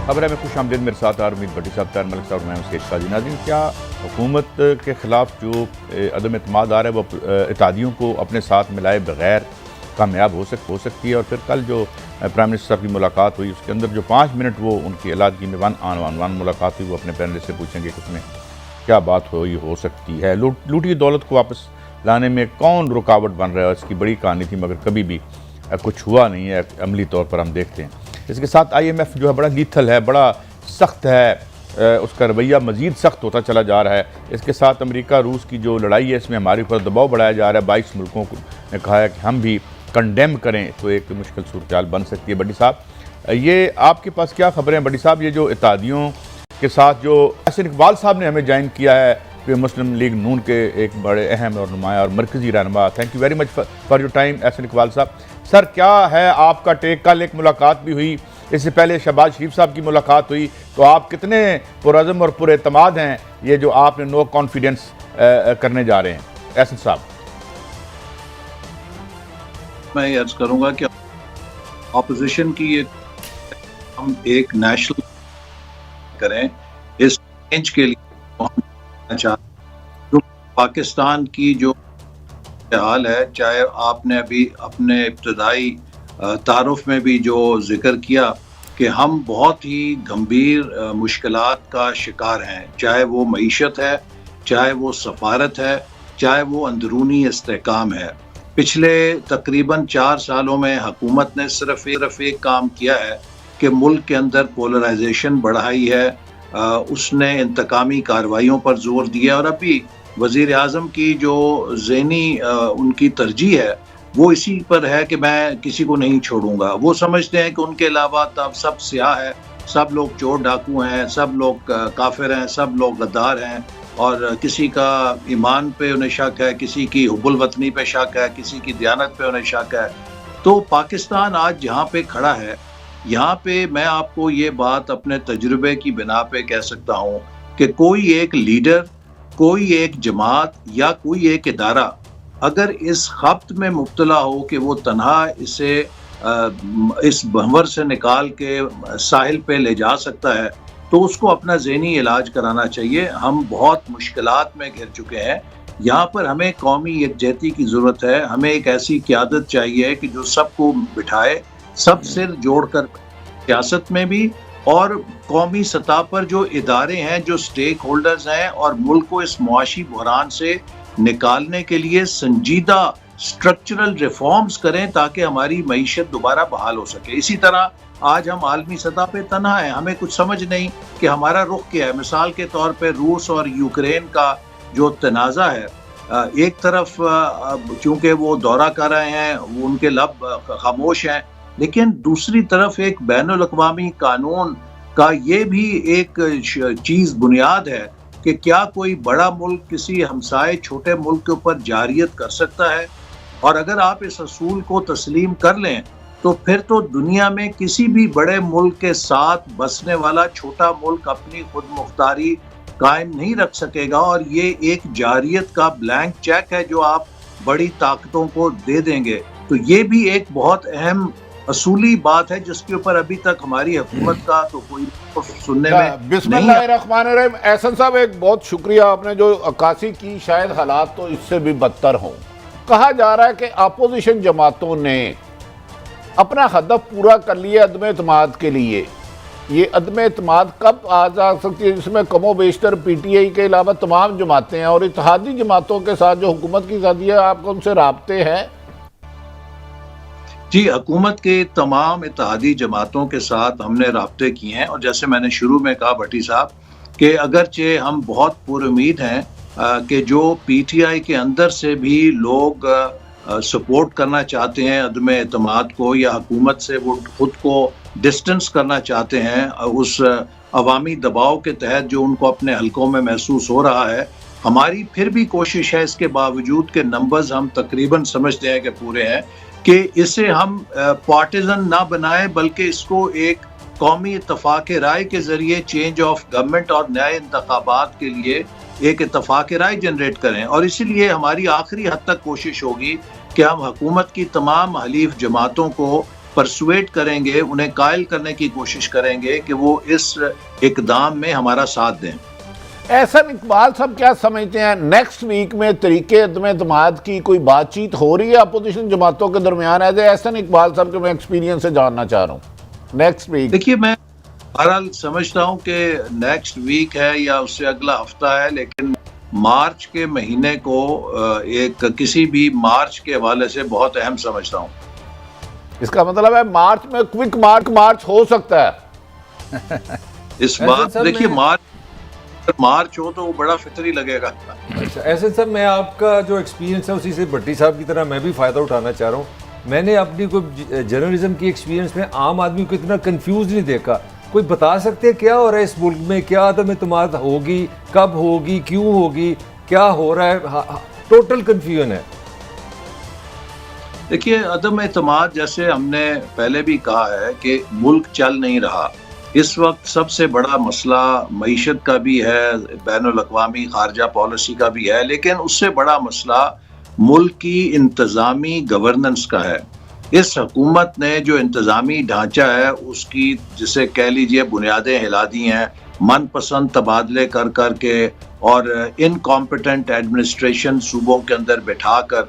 خبر ہے میں خوش آمدید میرے ساتھ آرمید بٹی صاحب طاہر ملک صاحب اور میں اسکیچ قاضی ناظرین، کیا حکومت کے خلاف جو عدم اعتماد آ رہا ہے وہ اتحادیوں کو اپنے ساتھ ملائے بغیر کامیاب ہو سکتی ہے؟ اور پھر کل جو پرائم منسٹر صاحب کی ملاقات ہوئی اس کے اندر جو 5 منٹ وہ ان کی علیحدگی میں عنوان ملاقات ہوئی، وہ اپنے پینلسٹ سے پوچھیں گے کہ اس میں کیا بات ہو سکتی ہے، لوٹی دولت کو واپس لانے میں کون رکاوٹ بن رہا ہے؟ اس کی بڑی کہانی تھی مگر کبھی بھی کچھ ہوا نہیں ہے عملی طور پر، ہم دیکھتے ہیں۔ اس کے ساتھ IMF جو ہے بڑا لیتھل ہے، بڑا سخت ہے، اس کا رویہ مزید سخت ہوتا چلا جا رہا ہے۔ اس کے ساتھ امریکہ روس کی جو لڑائی ہے اس میں ہمارے اوپر دباؤ بڑھایا جا رہا ہے، 22 ملکوں نے کہا ہے کہ ہم بھی کنڈیم کریں تو ایک مشکل صورتحال بن سکتی ہے۔ بٹی صاحب، یہ آپ کے پاس کیا خبریں ہیں؟ بٹی صاحب، یہ جو اتحادیوں کے ساتھ جو احسن اقبال صاحب نے ہمیں جوائن کیا ہے مسلم لیگ نون کے ایک بڑے اہم اور نمایاں اور مرکزی رہنما، thank you very much for your time Ahsan Iqbal sahab. Sir, کیا ہے آپ کا ٹیک؟ کل ایک ملاقات بھی ہوئی، اس سے پہلے شہباز شریف صاحب کی ملاقات ہوئی، تو آپ کتنے پرعزم اور پر اعتماد ہیں یہ جو آپ نے نو کانفیڈنس کرنے جا رہے ہیں احسن صاحب؟ میں یہ عرض کروں گا کہ اپوزیشن کی ہم ایک نیشنل کریں اس چینج کے لیے جو پاکستان کی جو حال ہے، چاہے آپ نے ابھی اپنے ابتدائی تعارف میں بھی جو ذکر کیا کہ ہم بہت ہی گمبھیر مشکلات کا شکار ہیں، چاہے وہ معیشت ہے، چاہے وہ سفارت ہے، چاہے وہ اندرونی استحکام ہے۔ پچھلے تقریباً 4 سالوں میں حکومت نے صرف ایک کام کیا ہے کہ ملک کے اندر پولرائزیشن بڑھائی ہے، اس نے انتقامی کارروائیوں پر زور دیا، اور ابھی وزیر اعظم کی جو ذہنی ان کی ترجیح ہے وہ اسی پر ہے کہ میں کسی کو نہیں چھوڑوں گا۔ وہ سمجھتے ہیں کہ ان کے علاوہ اب سب سیاہ ہے، سب لوگ چور ڈاکو ہیں، سب لوگ کافر ہیں، سب لوگ غدار ہیں، اور کسی کا ایمان پہ انہیں شک ہے، کسی کی حب الوطنی پہ شک ہے، کسی کی دیانت پہ انہیں شک ہے۔ تو پاکستان آج جہاں پہ کھڑا ہے، یہاں پہ میں آپ کو یہ بات اپنے تجربے کی بنا پہ کہہ سکتا ہوں کہ کوئی ایک لیڈر، کوئی ایک جماعت یا کوئی ایک ادارہ اگر اس خبط میں مبتلا ہو کہ وہ تنہا اسے اس بھنور سے نکال کے ساحل پہ لے جا سکتا ہے، تو اس کو اپنا ذہنی علاج کرانا چاہیے۔ ہم بہت مشکلات میں گھر چکے ہیں، یہاں پر ہمیں قومی یکجہتی کی ضرورت ہے، ہمیں ایک ایسی قیادت چاہیے کہ جو سب کو بٹھائے، سب سر جوڑ کر سیاست میں بھی اور قومی سطح پر جو ادارے ہیں، جو سٹیک ہولڈرز ہیں، اور ملک کو اس معاشی بحران سے نکالنے کے لیے سنجیدہ سٹرکچرل ریفارمز کریں تاکہ ہماری معیشت دوبارہ بحال ہو سکے۔ اسی طرح آج ہم عالمی سطح پہ تنہا ہیں، ہمیں کچھ سمجھ نہیں کہ ہمارا رخ کیا ہے۔ مثال کے طور پہ روس اور یوکرین کا جو تنازع ہے، ایک طرف چونکہ وہ دورہ کر رہے ہیں، وہ ان کے لب خاموش ہیں، لیکن دوسری طرف ایک بین الاقوامی قانون کا یہ بھی ایک چیز بنیاد ہے کہ کیا کوئی بڑا ملک کسی ہمسائے چھوٹے ملک کے اوپر جاریت کر سکتا ہے؟ اور اگر آپ اس اصول کو تسلیم کر لیں تو پھر تو دنیا میں کسی بھی بڑے ملک کے ساتھ بسنے والا چھوٹا ملک اپنی خود مختاری قائم نہیں رکھ سکے گا، اور یہ ایک جاریت کا بلینک چیک ہے جو آپ بڑی طاقتوں کو دے دیں گے۔ تو یہ بھی ایک بہت اہم اصولی بات ہے جس کے اوپر ابھی تک ہماری حکومت کا تو کوئی سننے میں بسم اللہ الرحمن الرحیم۔ احسن صاحب، ایک بہت شکریہ، آپ نے جو عکاسی کی، شاید حالات تو اس سے بھی بدتر ہوں۔ کہا جا رہا ہے کہ اپوزیشن جماعتوں نے اپنا ہدف پورا کر لیا عدم اعتماد کے لیے۔ یہ عدم اعتماد کب آ جا سکتی ہے؟ جس میں کم و بیشتر PTI کے علاوہ تمام جماعتیں ہیں، اور اتحادی جماعتوں کے ساتھ جو حکومت کی ذاتیہ ہے، آپ کو ان سے رابطے ہیں؟ جی، حکومت کے تمام اتحادی جماعتوں کے ساتھ ہم نے رابطے کیے ہیں، اور جیسے میں نے شروع میں کہا بھٹی صاحب کہ اگرچہ ہم بہت پر امید ہیں کہ جو PTI کے اندر سے بھی لوگ سپورٹ کرنا چاہتے ہیں عدم اعتماد کو، یا حکومت سے وہ خود کو ڈسٹنس کرنا چاہتے ہیں اس عوامی دباؤ کے تحت جو ان کو اپنے حلقوں میں محسوس ہو رہا ہے، ہماری پھر بھی کوشش ہے اس کے باوجود کہ نمبرز ہم تقریباً سمجھتے ہیں کہ پورے ہیں، کہ اسے ہم پارٹیزن نہ بنائیں بلکہ اس کو ایک قومی اتفاق رائے کے ذریعے چینج آف گورنمنٹ اور نئے انتخابات کے لیے ایک اتفاق رائے جنریٹ کریں۔ اور اسی لیے ہماری آخری حد تک کوشش ہوگی کہ ہم حکومت کی تمام حلیف جماعتوں کو پرسویٹ کریں گے, انہیں قائل کرنے کی کوشش کریں گے کہ وہ اس اقدام میں ہمارا ساتھ دیں. احسن اقبال صاحب کیا سمجھتے ہیں نیکسٹ ویک میں طریقے عدم اعتماد کی کوئی بات چیت ہو رہی ہے اپوزیشن جماعتوں کے درمیان؟ احسن اقبال صاحب کے میں ایکسپیرینس سے جاننا چاہ رہا ہوں نیکسٹ ویک. دیکھیے میں بہرحال سمجھتا ہوں کہ نیکسٹ ویک ہے یا اس سے اگلا ہفتہ ہے, لیکن مارچ کے مہینے کو ایک کسی بھی مارچ کے حوالے سے بہت اہم سمجھتا ہوں. اس کا مطلب ہے مارچ میں کوئک مارچ ہو سکتا ہے اس بات دیکھیے مارچ ہو تو وہ بڑا فطری لگے گا. اچھا احسن صاحب, میں آپ کا جو ایکسپیرینس ہے اسی سے بھٹی صاحب کی طرح میں بھی فائدہ اٹھانا چاہ رہا ہوں. میں نے اپنی کوئی جرنلزم کی ایکسپیرینس میں عام آدمی کو اتنا کنفیوز نہیں دیکھا. کوئی بتا سکتے ہیں کیا ہو رہا ہے اس ملک میں, کیا عدم اعتماد ہوگی, کب ہوگی, کیوں ہوگی, کیا ہو رہا ہے؟ ٹوٹل کنفیوژن ہے. دیکھیے عدم اعتماد جیسے ہم نے پہلے بھی کہا ہے کہ ملک چل نہیں رہا. اس وقت سب سے بڑا مسئلہ معیشت کا بھی ہے, بین الاقوامی خارجہ پالیسی کا بھی ہے, لیکن اس سے بڑا مسئلہ ملک کی انتظامی گورننس کا ہے. اس حکومت نے جو انتظامی ڈھانچہ ہے اس کی جسے کہہ لیجئے بنیادیں ہلا دی ہیں, من پسند تبادلے کر کر کے اور انکمپیٹنٹ ایڈمنسٹریشن صوبوں کے اندر بٹھا کر.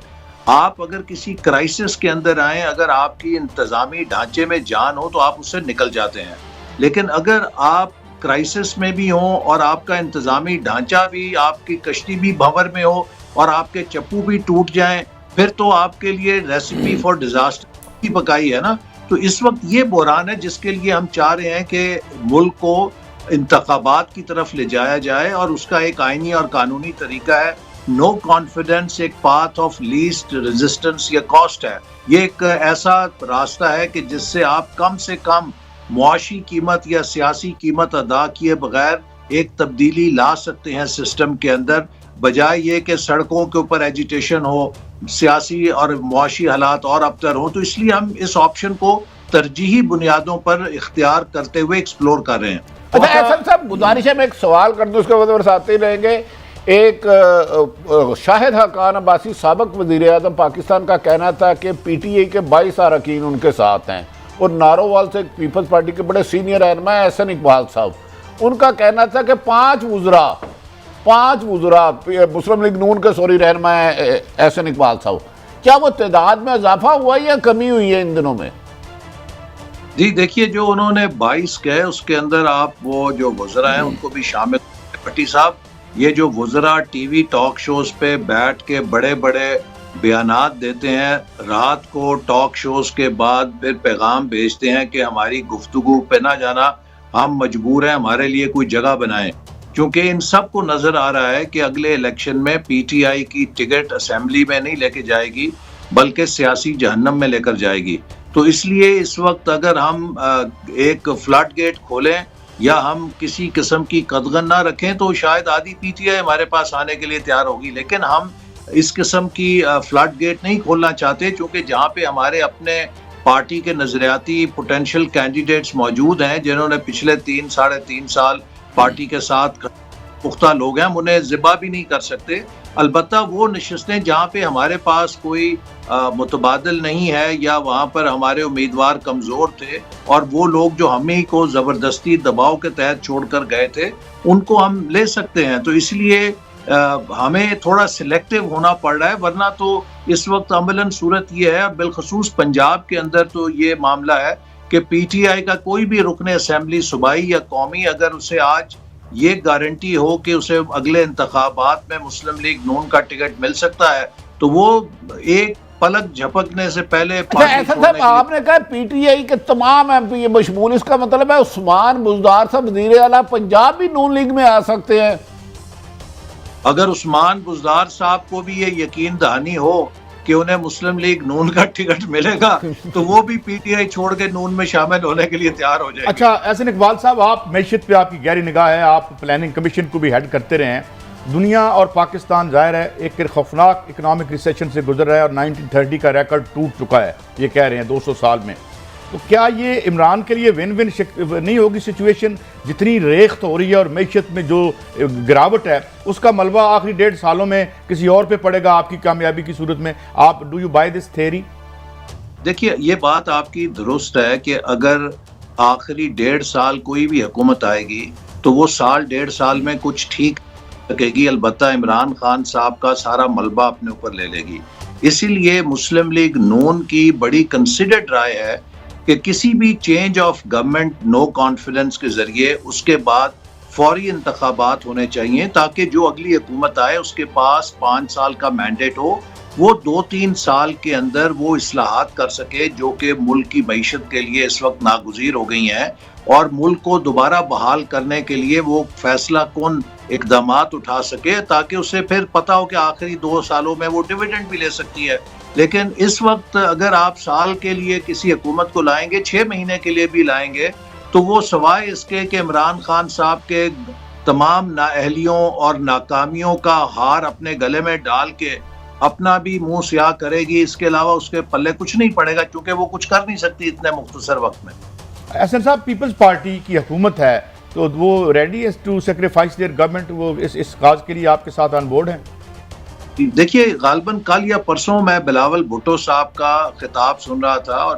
آپ اگر کسی کرائسس کے اندر آئیں, اگر آپ کی انتظامی ڈھانچے میں جان ہو تو آپ اس سے نکل جاتے ہیں, لیکن اگر آپ کرائسس میں بھی ہوں اور آپ کا انتظامی ڈھانچہ بھی, آپ کی کشتی بھی بھنور میں ہو اور آپ کے چپو بھی ٹوٹ جائیں, پھر تو آپ کے لیے ریسیپی فار ڈیزاسٹر کی پکائی ہے نا. تو اس وقت یہ بحران ہے جس کے لیے ہم چاہ رہے ہیں کہ ملک کو انتخابات کی طرف لے جایا جائے, اور اس کا ایک آئینی اور قانونی طریقہ ہے. نو کانفیڈنس ایک پاتھ آف لیسٹ ریزسٹنس یا کاسٹ ہے. یہ ایک ایسا راستہ ہے کہ جس سے آپ کم سے کم معاشی قیمت یا سیاسی قیمت ادا کیے بغیر ایک تبدیلی لا سکتے ہیں سسٹم کے اندر, بجائے یہ کہ سڑکوں کے اوپر ایجیٹیشن ہو, سیاسی اور معاشی حالات اور ابتر ہوں. تو اس لیے ہم اس آپشن کو ترجیحی بنیادوں پر اختیار کرتے ہوئے ایکسپلور کر رہے ہیں. اچھا احسن صاحب گزارش ہے, میں ایک سوال کر دوں, اس کے بعد برساتے رہیں گے. ایک شاہد حقان عباسی سابق وزیر اعظم پاکستان کا کہنا تھا کہ پی ٹی آئی کے 22 اراکین ان کے ساتھ ہیں, اور نارووال سے پیپلز پارٹی کے بڑے سینئر رہنما احسن اقبال صاحب, ان کا کہنا تھا کہ 5 وزراء مسلم لیگ نون کے رہنما ہیں احسن اقبال صاحب. کیا وہ تعداد میں اضافہ ہوا یا کمی ہوئی ہے ان دنوں میں؟ جی دیکھیے, جو انہوں نے 22 کہے اس کے اندر آپ وہ جو وزراء ہیں ان کو بھی شامل. بھٹی صاحب, یہ جو وزراء ٹی وی ٹاک شوز پہ بیٹھ کے بڑے بڑے بیانات دیتے ہیں, رات کو ٹاک شوز کے بعد پھر پیغام بھیجتے ہیں کہ ہماری گفتگو پہ نہ جانا, ہم مجبور ہیں, ہمارے لیے کوئی جگہ بنائیں. کیونکہ ان سب کو نظر آ رہا ہے کہ اگلے الیکشن میں پی ٹی آئی کی ٹکٹ اسمبلی میں نہیں لے کے جائے گی بلکہ سیاسی جہنم میں لے کر جائے گی. تو اس لیے اس وقت اگر ہم ایک فلڈ گیٹ کھولیں یا ہم کسی قسم کی قدغن نہ رکھیں تو شاید آدھی پی ٹی آئی ہمارے پاس آنے کے لیے تیار ہوگی, لیکن ہم اس قسم کی فلڈ گیٹ نہیں کھولنا چاہتے, چونکہ جہاں پہ ہمارے اپنے پارٹی کے نظریاتی پوٹینشیل کینڈیڈیٹس موجود ہیں جنہوں نے پچھلے 3-3.5 سال پارٹی کے ساتھ پختہ لوگ ہیں, ہم انہیں ذبح بھی نہیں کر سکتے. البتہ وہ نشستیں جہاں پہ ہمارے پاس کوئی متبادل نہیں ہے یا وہاں پر ہمارے امیدوار کمزور تھے اور وہ لوگ جو ہمیں کو زبردستی دباؤ کے تحت چھوڑ کر گئے تھے, ان کو ہم لے سکتے ہیں. تو اس لیے ہمیں تھوڑا سلیکٹیو ہونا پڑ رہا ہے, ورنہ تو اس وقت عملاً صورت یہ ہے, بالخصوص پنجاب کے اندر تو یہ معاملہ ہے کہ پی ٹی آئی کا کوئی بھی رکن اسمبلی صوبائی یا قومی اگر اسے آج یہ گارنٹی ہو کہ اسے اگلے انتخابات میں مسلم لیگ نون کا ٹکٹ مل سکتا ہے تو وہ ایک پلک جھپکنے سے پہلے ایسا صاحب آپ نے کہا پی ٹی آئی کے تمام ایم پی مشمول, اس کا مطلب ہے عثمان بزدار صاحب وزیر اعلیٰ پنجاب بھی نون لیگ میں آ سکتے ہیں؟ اگر عثمان بزدار صاحب کو بھی یہ یقین دہانی ہو کہ انہیں مسلم لیگ نون کا ٹکٹ ملے گا تو وہ بھی پی ٹی آئی چھوڑ کے نون میں شامل ہونے کے لیے تیار ہو جائے گا. اچھا احسن اقبال صاحب, آپ معیشت پہ آپ کی گہری نگاہ ہے, آپ پلاننگ کمیشن کو بھی ہیڈ کرتے رہے ہیں. دنیا اور پاکستان ظاہر ہے ایک خوفناک اکنامک ریسیشن سے گزر رہا ہے اور 1930 کا ریکارڈ ٹوٹ چکا ہے, یہ کہہ رہے ہیں 200 سال میں. تو کیا یہ عمران کے لیے ون ون نہیں ہوگی سچویشن؟ جتنی ریخت ہو رہی ہے اور معیشت میں جو گراوٹ ہے اس کا ملبہ آخری 1.5 سالوں میں کسی اور پہ پڑے گا آپ کی کامیابی کی صورت میں. آپ do you by this theory? دیکھیے یہ بات آپ کی درست ہے کہ اگر آخری 1.5 سال کوئی بھی حکومت آئے گی تو وہ سال 1.5 سال میں کچھ ٹھیک سکے گی، البتہ عمران خان صاحب کا سارا ملبہ اپنے اوپر لے لے گی۔ اسی لیے مسلم لیگ نون کی بڑی کنسیڈرڈ رائے ہے کہ کسی بھی change of government no confidence کے ذریعے اس کے بعد فوری انتخابات ہونے چاہیے، تاکہ جو اگلی حکومت آئے اس کے پاس 5 سال کا مینڈیٹ ہو، وہ 2-3 سال کے اندر وہ اصلاحات کر سکے جو کہ ملک کی معیشت کے لیے اس وقت ناگزیر ہو گئی ہیں، اور ملک کو دوبارہ بحال کرنے کے لیے وہ فیصلہ کن اقدامات اٹھا سکے، تاکہ اسے پھر پتہ ہو کہ آخری 2 سالوں میں وہ ڈیویڈنڈ بھی لے سکتی ہے۔ لیکن اس وقت اگر آپ سال کے لیے کسی حکومت کو لائیں گے، 6 مہینے کے لیے بھی لائیں گے، تو وہ سوائے اس کے کہ عمران خان صاحب کے تمام نااہلیوں اور ناکامیوں کا ہار اپنے گلے میں ڈال کے اپنا بھی منہ سیاہ کرے گی، اس کے علاوہ اس کے پلے کچھ نہیں پڑے گا، کیونکہ وہ کچھ کر نہیں سکتی اتنے مختصر وقت میں۔ احسن صاحب، پیپلز پارٹی کی حکومت ہے تو وہ ریڈی ہے ٹو سیکریفائس دیئر گورنمنٹ، وہ اس کاز کے لیے آپ کے ساتھ آن بورڈ ہیں؟ دیکھیے غالباً کل یا پرسوں میں بلاول بھٹو صاحب کا خطاب سن رہا تھا اور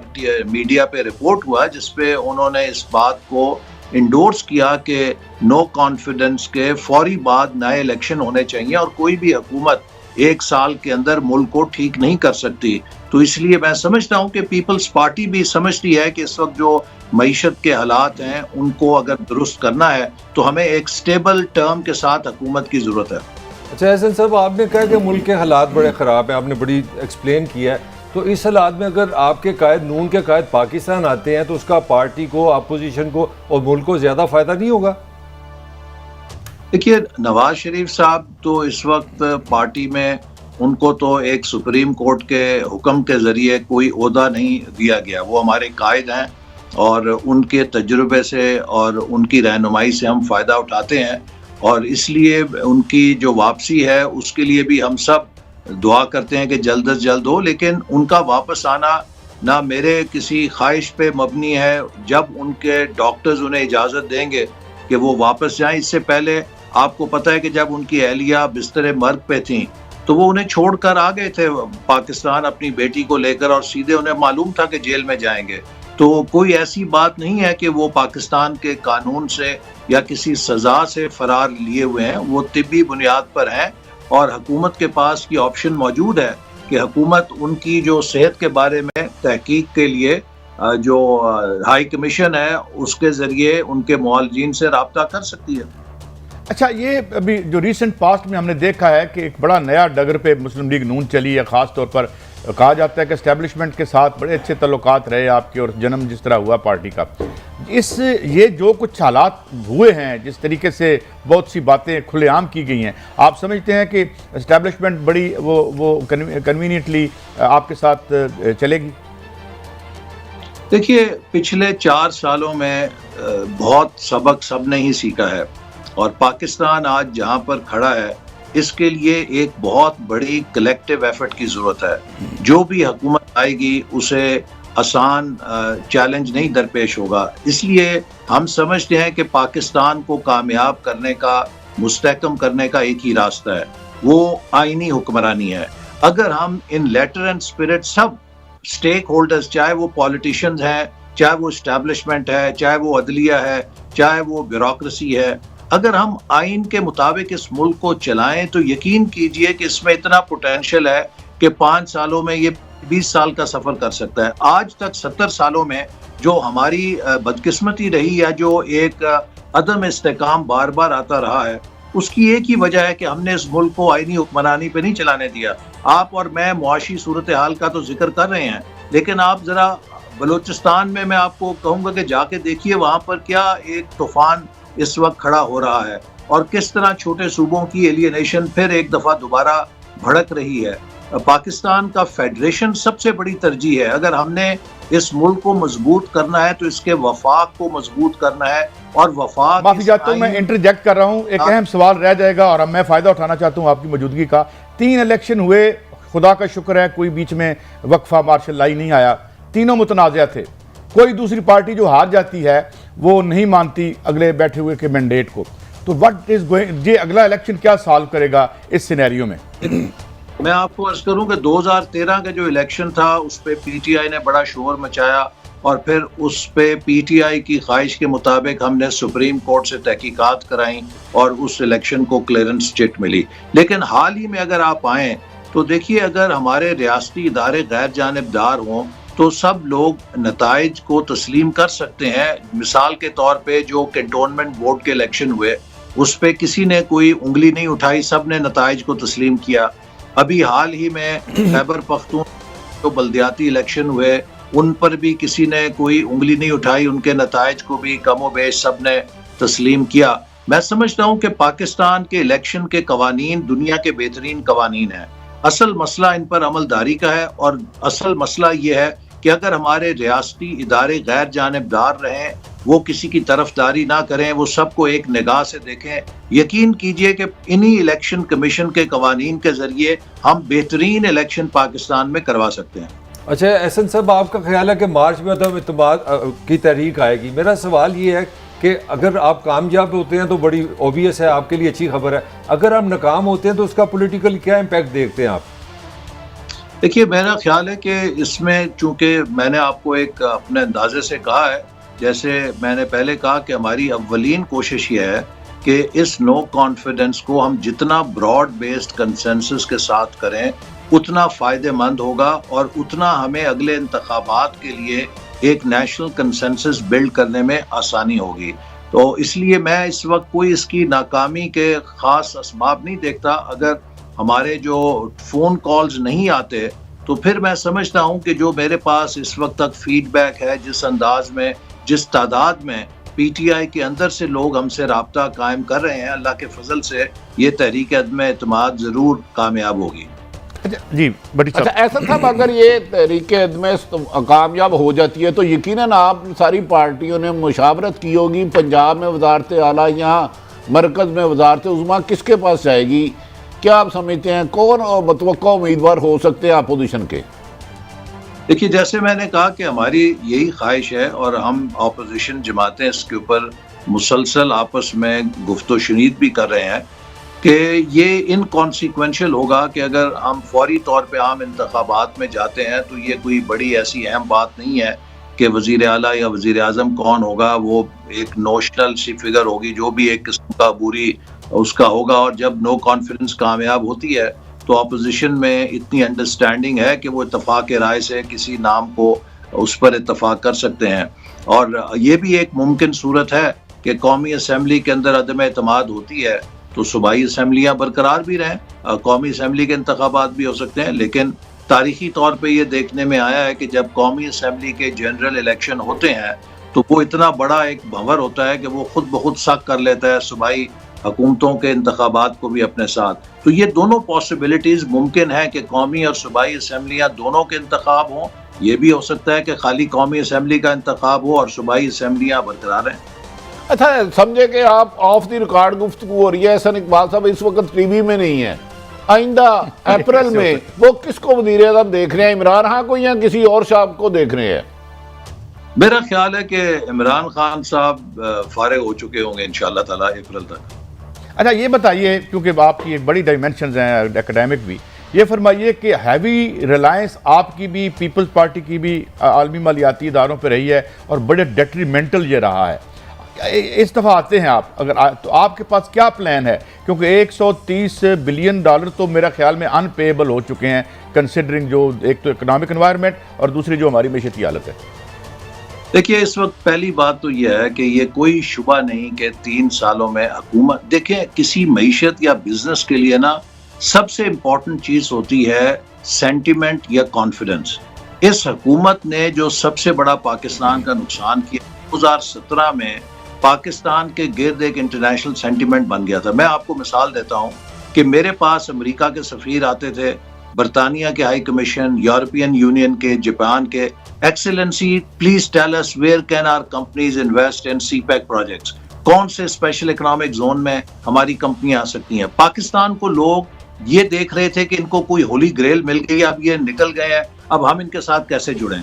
میڈیا پہ رپورٹ ہوا جس پہ انہوں نے اس بات کو انڈورس کیا کہ نو کانفیڈنس کے فوری بعد نئے الیکشن ہونے چاہیے، اور کوئی بھی حکومت 1 سال کے اندر ملک کو ٹھیک نہیں کر سکتی۔ تو اس لیے میں سمجھتا ہوں کہ پیپلز پارٹی بھی سمجھتی ہے کہ اس وقت جو معیشت کے حالات ہیں ان کو اگر درست کرنا ہے تو ہمیں ایک سٹیبل ٹرم کے ساتھ حکومت کی ضرورت ہے۔ اچھا احسن صاحب، آپ نے کہا کہ ملک کے حالات بڑے خراب ہیں، آپ نے بڑی ایکسپلین کیا ہے، تو اس حالات میں اگر آپ کے قائد نون کے قائد پاکستان آتے ہیں تو اس کا پارٹی کو، اپوزیشن کو اور ملک کو زیادہ فائدہ نہیں ہوگا؟ دیکھیے نواز شریف صاحب تو اس وقت پارٹی میں ان کو تو ایک سپریم کورٹ کے حکم کے ذریعے کوئی عہدہ نہیں دیا گیا، وہ ہمارے قائد ہیں اور ان کے تجربے سے اور ان کی رہنمائی سے ہم فائدہ اٹھاتے ہیں، اور اس لیے ان کی جو واپسی ہے اس کے لیے بھی ہم سب دعا کرتے ہیں کہ جلد از جلد ہو۔ لیکن ان کا واپس آنا نہ میرے کسی خواہش پہ مبنی ہے، جب ان کے ڈاکٹرز انہیں اجازت دیں گے کہ وہ واپس جائیں۔ اس سے پہلے آپ کو پتہ ہے کہ جب ان کی اہلیہ بستر مرگ پہ تھیں تو وہ انہیں چھوڑ کر آ گئے تھے پاکستان اپنی بیٹی کو لے کر، اور سیدھے انہیں معلوم تھا کہ جیل میں جائیں گے۔ تو کوئی ایسی بات نہیں ہے کہ وہ پاکستان کے قانون سے یا کسی سزا سے فرار لیے ہوئے ہیں، وہ طبی بنیاد پر ہیں، اور حکومت کے پاس یہ آپشن موجود ہے کہ حکومت ان کی جو صحت کے بارے میں تحقیق کے لیے جو ہائی کمیشن ہے اس کے ذریعے ان کے معالجین سے رابطہ کر سکتی ہے۔ اچھا، یہ ابھی جو ریسنٹ پاسٹ میں ہم نے دیکھا ہے کہ ایک بڑا نیا ڈگر پہ مسلم لیگ نون چلی ہے، خاص طور پر کہا جاتا ہے کہ اسٹیبلشمنٹ کے ساتھ بڑے اچھے تعلقات رہے آپ کے، اور جنم جس طرح ہوا پارٹی کا، یہ جو کچھ حالات ہوئے ہیں، جس طریقے سے بہت سی باتیں کھلے عام کی گئی ہیں، آپ سمجھتے ہیں کہ اسٹیبلشمنٹ بڑی وہ کنوینئنٹلی آپ کے ساتھ چلے گی؟ دیکھیے پچھلے 4 سالوں میں بہت سبق سب نے ہی سیکھا ہے، اور پاکستان آج جہاں پر کھڑا ہے اس کے لیے ایک بہت بڑی کلیکٹیو ایفرٹ کی ضرورت ہے۔ جو بھی حکومت آئے گی اسے آسان چیلنج نہیں درپیش ہوگا، اس لیے ہم سمجھتے ہیں کہ پاکستان کو کامیاب کرنے کا، مستحکم کرنے کا ایک ہی راستہ ہے، وہ آئینی حکمرانی ہے۔ اگر ہم ان لیٹر اینڈ اسپرٹ سب اسٹیک ہولڈرز، چاہے وہ پولیٹیشینز ہیں، چاہے وہ اسٹیبلشمنٹ ہے، چاہے وہ عدلیہ ہے، چاہے وہ بیوروکریسی ہے، اگر ہم آئین کے مطابق اس ملک کو چلائیں تو یقین کیجئے کہ اس میں اتنا پوٹینشیل ہے کہ 5 سالوں میں یہ 20 سال کا سفر کر سکتا ہے۔ آج تک 70 سالوں میں جو ہماری بدقسمتی رہی یا جو ایک عدم استحکام بار بار آتا رہا ہے، اس کی ایک ہی وجہ ہے کہ ہم نے اس ملک کو آئینی حکمرانی پہ نہیں چلانے دیا۔ آپ اور میں معاشی صورتحال کا تو ذکر کر رہے ہیں، لیکن آپ ذرا بلوچستان میں آپ کو کہوں گا کہ جا کے دیکھیے وہاں پر کیا ایک طوفان اس وقت کھڑا ہو رہا ہے، اور کس طرح چھوٹے صوبوں کی ایلینیشن پھر ایک دفعہ دوبارہ بھڑک رہی ہے۔ پاکستان کا فیڈریشن سب سے بڑی ترجیح ہے۔ اگر ہم نے اس ملک کو مضبوط کرنا ہے تو اس کے وفاق کو مضبوط کرنا ہے، اور وفاق، معافی چاہتا ہوں میں انٹرجیکٹ کر رہا ہوں، ایک اہم سوال رہ جائے گا اور اب میں فائدہ اٹھانا چاہتا ہوں آپ کی موجودگی کا۔ 3 الیکشن ہوئے، خدا کا شکر ہے کوئی بیچ میں وقفہ مارشل لائی نہیں آیا، تینوں متنازع تھے۔ کوئی دوسری پارٹی جو ہار جاتی ہے وہ نہیں مانتی اگلے بیٹھے ہوئے کے مینڈیٹ کو، تو وٹ از گوئنگ، یہ اگلا الیکشن کیا سالو کرے گا اس سینیریو میں؟ میں آپ کو عرض کروں کہ 2013 کا جو الیکشن تھا اس پہ پی ٹی آئی نے بڑا شور مچایا اور پھر اس پہ پی ٹی آئی کی خواہش کے مطابق ہم نے سپریم کورٹ سے تحقیقات کرائیں اور اس الیکشن کو کلیئرنس چٹ ملی. لیکن حال ہی میں اگر آپ آئیں تو دیکھیے اگر ہمارے ریاستی ادارے غیر جانبدار ہوں تو سب لوگ نتائج کو تسلیم کر سکتے ہیں. مثال کے طور پہ جو کنٹونمنٹ بورڈ کے الیکشن ہوئے اس پہ کسی نے کوئی انگلی نہیں اٹھائی, سب نے نتائج کو تسلیم کیا. ابھی حال ہی میں خیبر پختونخوا جو بلدیاتی الیکشن ہوئے ان پر بھی کسی نے کوئی انگلی نہیں اٹھائی, ان کے نتائج کو بھی کم و بیش سب نے تسلیم کیا. میں سمجھتا ہوں کہ پاکستان کے الیکشن کے قوانین دنیا کے بہترین قوانین ہیں. اصل مسئلہ ان پر عمل داری کا ہے اور اصل مسئلہ یہ ہے کہ اگر ہمارے ریاستی ادارے غیر جانبدار رہیں, وہ کسی کی طرفداری نہ کریں, وہ سب کو ایک نگاہ سے دیکھیں, یقین کیجئے کہ انہی الیکشن کمیشن کے قوانین کے ذریعے ہم بہترین الیکشن پاکستان میں کروا سکتے ہیں. اچھا احسن صاحب, آپ کا خیال ہے کہ مارچ میں عدم اعتماد کی تحریک آئے گی. میرا سوال یہ ہے کہ اگر آپ کامیاب ہوتے ہیں تو بڑی اوبیس ہے, آپ کے لیے اچھی خبر ہے. اگر آپ ناکام ہوتے ہیں تو اس کا پولیٹیکل کیا امپیکٹ دیکھتے ہیں آپ؟ دیکھیے میرا خیال ہے کہ اس میں چونکہ میں نے آپ کو ایک اپنے اندازے سے کہا ہے, جیسے میں نے پہلے کہا کہ ہماری اولین کوشش یہ ہے کہ اس نو کانفیڈنس کو ہم جتنا براڈ بیسڈ کنسنسس کے ساتھ کریں اتنا فائدہ مند ہوگا اور اتنا ہمیں اگلے انتخابات کے لیے ایک نیشنل کنسنسس بلڈ کرنے میں آسانی ہوگی. تو اس لیے میں اس وقت کوئی اس کی ناکامی کے خاص اسباب نہیں دیکھتا. اگر ہمارے جو فون کالز نہیں آتے تو پھر میں سمجھتا ہوں کہ جو میرے پاس اس وقت تک فیڈ بیک ہے, جس انداز میں جس تعداد میں پی ٹی آئی کے اندر سے لوگ ہم سے رابطہ قائم کر رہے ہیں, اللہ کے فضل سے یہ تحریک عدم اعتماد ضرور کامیاب ہوگی. جی بڑی صاحب. اچھا ایسا صاحب, اگر یہ تحریک عدم کامیاب ہو جاتی ہے تو یقیناً آپ ساری پارٹیوں نے مشاورت کی ہوگی. پنجاب میں وزارت اعلیٰ, یہاں مرکز میں وزارت عظمیٰ, کس کے پاس جائے گی؟ کیا آپ سمجھتے ہیں کون متوقع امیدوار ہو سکتے ہیں اپوزیشن کے؟ دیکھیے جیسے میں نے کہا کہ ہماری یہی خواہش ہے اور ہم اپوزیشن جماعتیں اس کے اوپر مسلسل آپس میں گفت و شنید بھی کر رہے ہیں کہ یہ انکانسیکوینشل ہوگا کہ اگر ہم فوری طور پہ عام انتخابات میں جاتے ہیں تو یہ کوئی بڑی ایسی اہم بات نہیں ہے کہ وزیر اعلیٰ یا وزیر اعظم کون ہوگا, وہ ایک نوشنل سی فگر ہوگی جو بھی ایک قسم کا عبوری اس کا ہوگا. اور جب نو کانفیڈنس کامیاب ہوتی ہے تو اپوزیشن میں اتنی انڈرسٹینڈنگ ہے کہ وہ اتفاق رائے سے کسی نام کو اس پر اتفاق کر سکتے ہیں. اور یہ بھی ایک ممکن صورت ہے کہ قومی اسمبلی کے اندر عدم اعتماد ہوتی ہے تو صوبائی اسمبلیاں برقرار بھی رہیں, قومی اسمبلی کے انتخابات بھی ہو سکتے ہیں. لیکن تاریخی طور پہ یہ دیکھنے میں آیا ہے کہ جب قومی اسمبلی کے جنرل الیکشن ہوتے ہیں تو وہ اتنا بڑا ایک بھنور ہوتا ہے کہ وہ خود بخود سخت کر لیتا ہے صوبائی حکومتوں کے انتخابات کو بھی اپنے ساتھ. تو یہ دونوں پاسبلٹیز ممکن ہے کہ قومی اور صوبائی اسمبلیاں دونوں کے انتخاب ہوں. یہ بھی ہو سکتا ہے کہ خالی قومی اسمبلی کا انتخاب ہو اور صوبائی اسمبلیاں برقرار ہیں. اچھا سمجھے کہ آپ آف دی ریکارڈ گفتگو ہو رہی ہے, احسن اقبال صاحب اس وقت ٹی وی میں نہیں ہے, آئندہ اپریل میں وہ کس کو وزیر اعظم دیکھ رہے ہیں, عمران خان کو یا کسی اور صاحب کو دیکھ رہے ہیں؟ میرا خیال ہے کہ عمران خان صاحب فارغ ہو چکے ہوں گے انشاءاللہ تعالیٰ اپریل تک. اچھا یہ بتائیے, کیونکہ آپ کی ایک بڑی ڈائمینشنز ہیں ایکیڈیمک بھی, یہ فرمائیے کہ ہیوی ریلائنس آپ کی بھی پیپلز پارٹی کی بھی عالمی مالیاتی اداروں پہ رہی ہے اور بڑے ڈیٹریمنٹل یہ رہا ہے. اس دفعہ آتے ہیں آپ, اگر تو آپ کے پاس کیا پلان ہے؟ کیونکہ $130 بلین تو میرا خیال میں ان پیبل ہو چکے ہیں کنسیڈرنگ جو ایک تو اکنامک انوائرمنٹ اور دوسری جو ہماری معیشتی حالت ہے. دیکھیے اس وقت پہلی بات تو یہ ہے کہ یہ کوئی شبہ نہیں کہ 3 سالوں میں حکومت, دیکھیں کسی معیشت یا بزنس کے لیے نا سب سے امپورٹنٹ چیز ہوتی ہے سینٹیمنٹ یا کانفیڈنس. اس حکومت نے جو سب سے بڑا پاکستان کا نقصان کیا 2017 میں پاکستان کے گرد ایک انٹرنیشنل سینٹیمنٹ بن گیا تھا. میں آپ کو مثال دیتا ہوں کہ میرے پاس امریکہ کے سفیر آتے تھے, برطانیہ کے ہائی کمیشن, یورپین یونین کے, جاپان کے, excellency please tell us where can our companies invest in CPEC projects, کون سے اسپیشل اکنامک زون میں ہماری کمپنیاں آ سکتی ہیں. پاکستان کو لوگ یہ دیکھ رہے تھے کہ ان کو کوئی ہولی گریل مل گئی, اب یہ نکل گئے ہیں, اب ہم ان کے ساتھ کیسے جڑیں.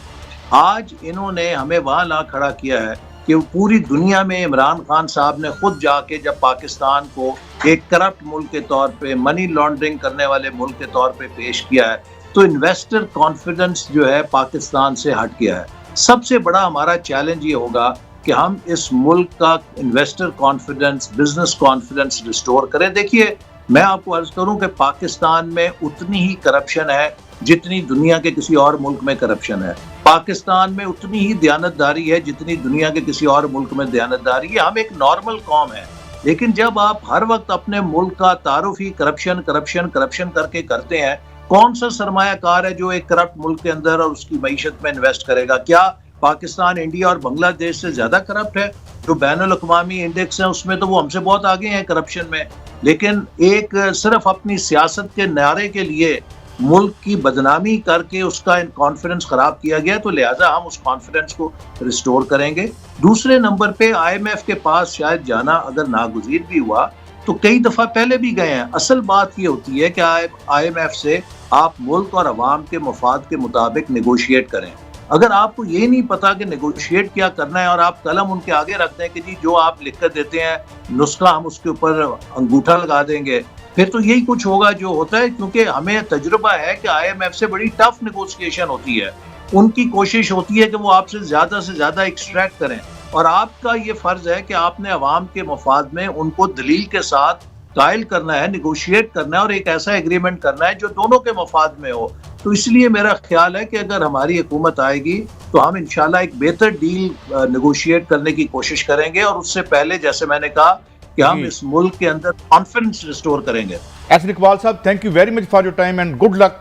آج انہوں نے ہمیں وہاں لا کھڑا کیا ہے کہ پوری دنیا میں عمران خان صاحب نے خود جا کے جب پاکستان کو ایک کرپٹ ملک کے طور پہ، منی لانڈرنگ کرنے والے ملک کے طور پہ پیش کیا ہے، تو انویسٹر کانفیڈنس جو ہے پاکستان سے ہٹ گیا ہے۔ سب سے بڑا ہمارا چیلنج یہ ہوگا کہ ہم اس ملک کا investor confidence, business confidence restore کریں۔ دیکھیے، میں آپ کو عرض کروں کہ پاکستان میں اتنی ہی کرپشن ہے جتنی دنیا کے کسی اور ملک میں کرپشن ہے۔ پاکستان میں اتنی ہی دیانتداری ہے جتنی دنیا کے کسی اور ملک میں دیانتداری ہے۔ ہم ایک نارمل قوم ہے، لیکن جب آپ ہر وقت اپنے ملک کا تعارف ہی کرپشن کرپشن کرپشن کر کے کرتے ہیں، کون سا سرمایہ کار ہے جو ایک کرپٹ ملک کے اندر اور اس کی معیشت میں انویسٹ کرے گا؟ کیا پاکستان انڈیا اور بنگلہ دیش سے زیادہ کرپٹ ہے؟ جو بین الاقوامی انڈیکس ہیں اس میں تو وہ ہم سے بہت آگے ہیں کرپشن میں، لیکن ایک صرف اپنی سیاست کے نعرے کے لیے ملک کی بدنامی کر کے اس کا کانفیڈنس خراب کیا گیا، تو لہٰذا ہم اس کانفیڈنس کو ریسٹور کریں گے۔ دوسرے نمبر پہ آئی ایم ایف کے پاس شاید جانا اگر ناگزیر بھی ہوا تو کئی دفعہ پہلے بھی گئے ہیں۔ اصل بات یہ ہوتی ہے کہ آئی ایم ایف سے آپ ملک اور عوام کے مفاد کے مطابق نیگوشیٹ کریں۔ اگر آپ کو یہ نہیں پتا کہ نیگوشیٹ کیا کرنا ہے اور آپ قلم ان کے آگے رکھتے ہیں کہ جی جو آپ لکھ کر دیتے ہیں نسخہ ہم اس کے اوپر انگوٹھا لگا دیں گے، پھر تو یہی کچھ ہوگا جو ہوتا ہے، کیونکہ ہمیں تجربہ ہے کہ آئی ایم ایف سے بڑی ٹف نیگوشیشن ہوتی ہے۔ ان کی کوشش ہوتی ہے کہ وہ آپ سے زیادہ ایکسٹریکٹ کریں، اور آپ کا یہ فرض ہے کہ آپ نے عوام کے مفاد میں ان کو دلیل کے ساتھ قائل کرنا ہے، نیگوشیٹ کرنا ہے اور ایک ایسا ایگریمنٹ کرنا ہے جو دونوں کے مفاد میں ہو۔ تو اس لیے میرا خیال ہے کہ اگر ہماری حکومت آئے گی تو ہم انشاءاللہ ایک بہتر ڈیل نیگوشیٹ کرنے کی کوشش کریں گے، اور اس سے پہلے جیسے میں نے کہا کہ ہم اس ملک کے اندر کانفیڈنس ریسٹور کریں گے۔ احسن اقبال صاحب، thank you very much for your time and good luck